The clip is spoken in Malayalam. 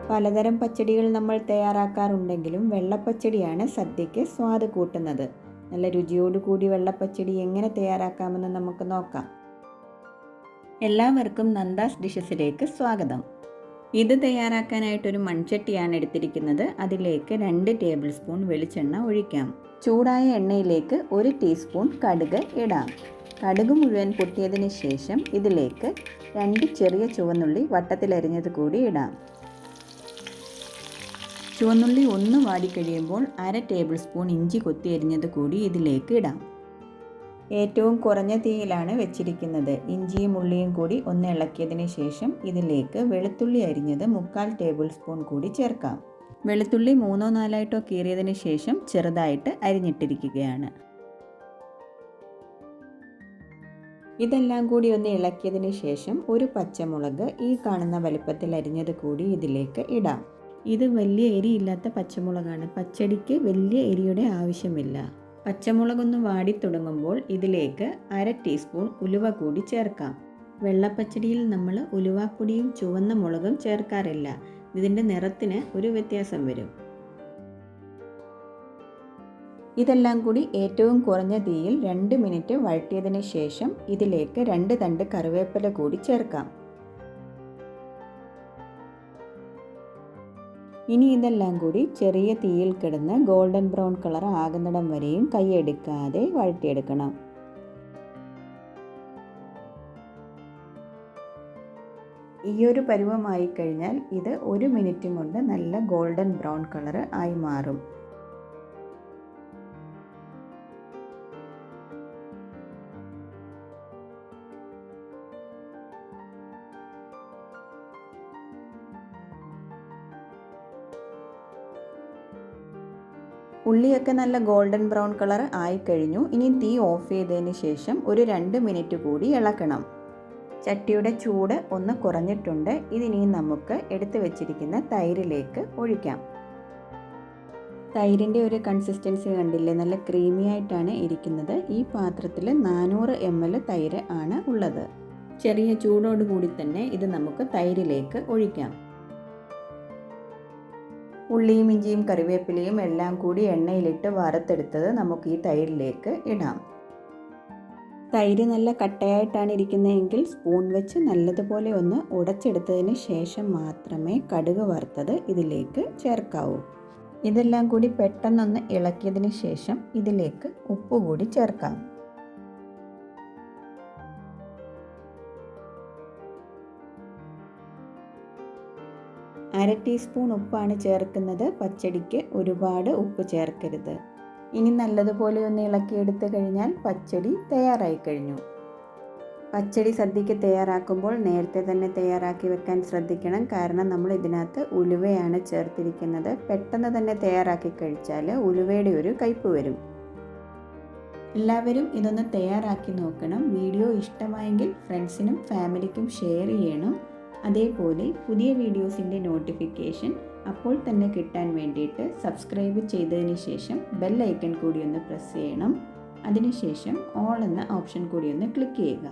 പലതരം പച്ചടികൾ നമ്മൾ തയ്യാറാക്കാറുണ്ടെങ്കിലും വെള്ളപ്പച്ചടിയാണ് സദ്യയ്ക്ക് സ്വാദ് കൂട്ടുന്നത്. നല്ല രുചിയോടുകൂടി വെള്ളപ്പച്ചടി എങ്ങനെ തയ്യാറാക്കാമെന്ന് നമുക്ക് നോക്കാം. എല്ലാവർക്കും നന്ദാസ് ഡിഷസിലേക്ക് സ്വാഗതം. ഇത് തയ്യാറാക്കാനായിട്ടൊരു മൺചട്ടിയാണ് എടുത്തിരിക്കുന്നത്. അതിലേക്ക് 2 ടേബിൾ സ്പൂൺ വെളിച്ചെണ്ണ ഒഴിക്കാം. ചൂടായ എണ്ണയിലേക്ക് 1 ടീസ്പൂൺ കടുക് ഇടാം. കടുക് മുഴുവൻ പൊട്ടിയതിന് ശേഷം ഇതിലേക്ക് 2 ചെറിയ ചുവന്നുള്ളി വട്ടത്തിലരിഞ്ഞത് കൂടി ഇടാം. ചുവന്നുള്ളി ഒന്ന് വാടിക്കഴിയുമ്പോൾ 1/2 ടേബിൾ സ്പൂൺ ഇഞ്ചി കൊത്തി അരിഞ്ഞത് കൂടി ഇതിലേക്ക് ഇടാം. ഏറ്റവും കുറഞ്ഞ തീയിലാണ് വെച്ചിരിക്കുന്നത്. ഇഞ്ചിയും ഉള്ളിയും കൂടി ഒന്ന് ഇളക്കിയതിന് ശേഷം ഇതിലേക്ക് വെളുത്തുള്ളി അരിഞ്ഞത് 3/4 ടേബിൾ സ്പൂൺ കൂടി ചേർക്കാം. വെളുത്തുള്ളി 3-4 കീറിയതിന് ശേഷം ചെറുതായിട്ട് അരിഞ്ഞിട്ടിരിക്കുകയാണ്. ഇതെല്ലാം കൂടി ഒന്ന് ഇളക്കിയതിന് ശേഷം ഒരു പച്ചമുളക് ഈ കാണുന്ന വലുപ്പത്തിൽ അരിഞ്ഞത് കൂടി ഇതിലേക്ക് ഇടാം. ഇത് വലിയ എരിയില്ലാത്ത പച്ചമുളകാണ്. പച്ചടിക്ക് വലിയ എരിയുടെ ആവശ്യമില്ല. പച്ചമുളകൊന്ന് വാടിത്തുടങ്ങുമ്പോൾ ഇതിലേക്ക് 1/2 ടീസ്പൂൺ ഉലുവ കൂടി ചേർക്കാം. വെള്ളപ്പച്ചടിയിൽ നമ്മൾ ഉലുവാപ്പൊടിയും ചുവന്ന മുളകും ചേർക്കാറില്ല. ഇതിൻ്റെ നിറത്തിന് ഒരു വ്യത്യാസം വരും. ഇതെല്ലാം കൂടി ഏറ്റവും കുറഞ്ഞ തീയിൽ 2 മിനിറ്റ് വഴറ്റിയതിന് ശേഷം ഇതിലേക്ക് 2 തണ്ട് കറിവേപ്പില കൂടി ചേർക്കാം. ഇനി ഇതെല്ലാം കൂടി ചെറിയ തീയിൽ കിടന്ന് ഗോൾഡൻ ബ്രൗൺ കളർ ആകുന്നിടം വരെയും കൈയെടുക്കാതെ വഴറ്റിയെടുക്കണം. ഈയൊരു പരുവമായി കഴിഞ്ഞാൽ ഇത് 1 മിനിറ്റ് കൊണ്ട് നല്ല ഗോൾഡൻ ബ്രൗൺ കളർ ആയി മാറും. ഉള്ളിയൊക്കെ നല്ല ഗോൾഡൻ ബ്രൗൺ കളർ ആയിക്കഴിഞ്ഞു. ഇനി തീ ഓഫ് ചെയ്തതിന് ശേഷം ഒരു 2 മിനിറ്റ് കൂടി ഇളക്കണം. ചട്ടിയുടെ ചൂട് ഒന്ന് കുറഞ്ഞിട്ടുണ്ട്. ഇതിനി നമുക്ക് എടുത്തു വെച്ചിരിക്കുന്ന തൈരിലേക്ക് ഒഴിക്കാം. തൈരിൻ്റെ ഒരു കൺസിസ്റ്റൻസി കണ്ടില്ലേ, നല്ല ക്രീമി ആയിട്ടാണ് ഇരിക്കുന്നത്. ഈ പാത്രത്തിൽ 400 ml തൈര് ആണ് ഉള്ളത്. ചെറിയ ചൂടോടുകൂടി തന്നെ ഇത് നമുക്ക് തൈരിലേക്ക് ഒഴിക്കാം. ഉള്ളിയും ഇഞ്ചിയും കറിവേപ്പിലയും എല്ലാം കൂടി എണ്ണയിലിട്ട് വറുത്തെടുത്തത് നമുക്ക് ഈ തൈരിലേക്ക് ഇടാം. തൈര് നല്ല കട്ടയായിട്ടാണ് ഇരിക്കുന്നതെങ്കിൽ സ്പൂൺ വെച്ച് നല്ലതുപോലെ ഒന്ന് ഉടച്ചെടുത്തതിന് ശേഷം മാത്രമേ കടുക് വറുത്തത് ഇതിലേക്ക് ചേർക്കാവൂ. ഇതെല്ലാം കൂടി പെട്ടെന്നൊന്ന് ഇളക്കിയതിന് ശേഷം ഇതിലേക്ക് ഉപ്പ് കൂടി ചേർക്കാം. 1/2 ടീസ്പൂൺ ഉപ്പാണ് ചേർക്കുന്നത്. പച്ചടിക്ക് ഒരുപാട് ഉപ്പ് ചേർക്കരുത്. ഇനി നല്ലതുപോലെ ഒന്ന് ഇളക്കിയെടുത്ത് കഴിഞ്ഞാൽ പച്ചടി തയ്യാറായി കഴിഞ്ഞു. പച്ചടി സദ്യക്ക് തയ്യാറാക്കുമ്പോൾ നേരത്തെ തന്നെ തയ്യാറാക്കി വെക്കാൻ ശ്രദ്ധിക്കണം. കാരണം നമ്മൾ ഇതിനകത്ത് ഉലുവയാണ് ചേർത്തിരിക്കുന്നത്. പെട്ടെന്ന് തന്നെ തയ്യാറാക്കി കഴിച്ചാൽ ഉലുവയുടെ ഒരു കയ്പ്പ് വരും. എല്ലാവരും ഇതൊന്ന് തയ്യാറാക്കി നോക്കണം. വീഡിയോ ഇഷ്ടമായെങ്കിൽ ഫ്രണ്ട്സിനും ഫാമിലിക്കും ഷെയർ ചെയ്യണം. അതേപോലെ പുതിയ വീഡിയോസിൻ്റെ നോട്ടിഫിക്കേഷൻ അപ്പോൾ തന്നെ കിട്ടാൻ വേണ്ടിയിട്ട് സബ്സ്ക്രൈബ് ചെയ്തതിന് ശേഷം ബെൽ ഐക്കൺ കൂടി ഒന്ന് പ്രസ് ചെയ്യണം. അതിനുശേഷം ഓൾ എന്ന ഓപ്ഷൻ കൂടി ഒന്ന് ക്ലിക്ക് ചെയ്യുക.